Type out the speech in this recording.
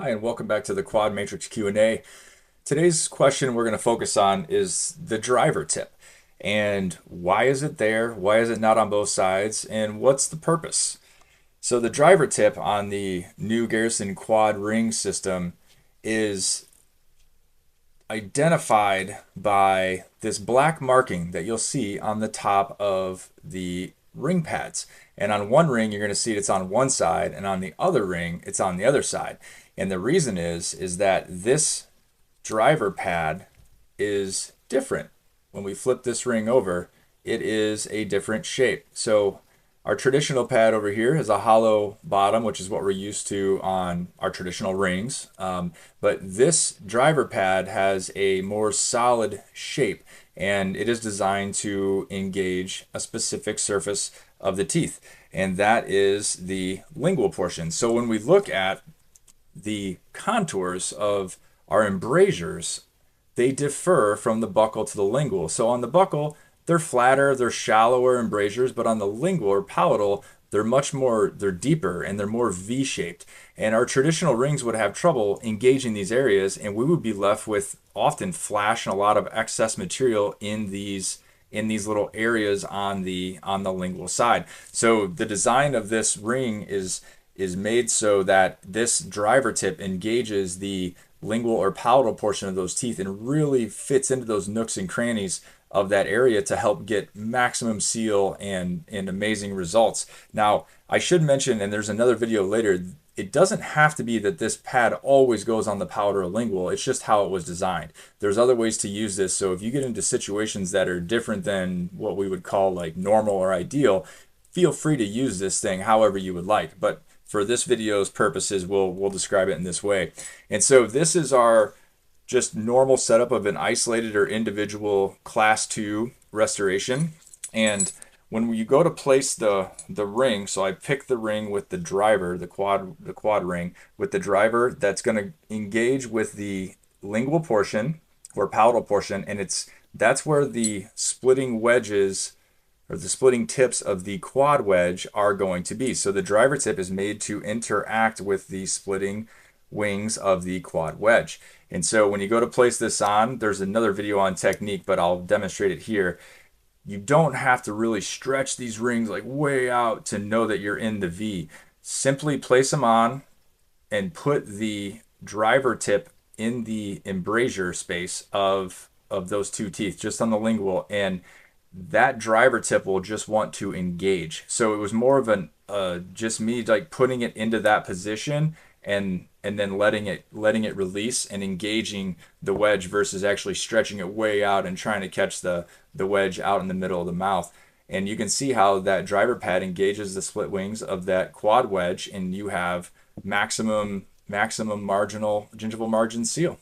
Hi, and welcome back to the Quad Matrix Q&A. Today's question we're going to focus on is the driver tip. And why is it there? Why is it not on both sides? And what's the purpose? So the driver tip on the new Garrison quad ring system is identified by this black marking that you'll see on the top of the ring pads. And on one ring, you're going to see it's on one side, and on the other ring, it's on the other side. And the reason is that this driver pad is different. When we flip this ring over, it is a different shape. So our traditional pad over here has a hollow bottom, which is what we're used to on our traditional rings. But this driver pad has a more solid shape, and it is designed to engage a specific surface of the teeth, and that is the lingual portion. So when we look at the contours of our embrasures, they differ from the buccal to the lingual. So on the buccal, they're flatter, they're shallower embrasures, but on the lingual or palatal, they're deeper and they're more V-shaped. And our traditional rings would have trouble engaging these areas, and we would be left with often flash and a lot of excess material in these little areas on the lingual side. So the design of this ring is made so that this driver tip engages the lingual or palatal portion of those teeth and really fits into those nooks and crannies of that area to help get maximum seal and amazing results. Now, I should mention, and there's another video later, it doesn't have to be that this pad always goes on the palatal or lingual. It's just how it was designed. There's other ways to use this. So if you get into situations that are different than what we would call like normal or ideal, feel free to use this thing however you would like. But for this video's purposes, we'll describe it in this way. And so this is our just normal setup of an isolated or individual class 2 restoration. And when you go to place the ring, so I pick the ring with the driver, the quad ring with the driver that's going to engage with the lingual portion or palatal portion, and that's where the splitting wedges or the splitting tips of the quad wedge are going to be. So the driver tip is made to interact with the splitting wings of the quad wedge. And so when you go to place this on, there's another video on technique, but I'll demonstrate it here. You don't have to really stretch these rings like way out to know that you're in the V. Simply place them on and put the driver tip in the embrasure space of those two teeth, just on the lingual, and that driver tip will just want to engage. So it was more of an just me like putting it into that position and then letting it release and engaging the wedge versus actually stretching it way out and trying to catch the wedge out in the middle of the mouth. And you can see how that driver pad engages the split wings of that quad wedge, and you have maximum marginal gingival margin seal.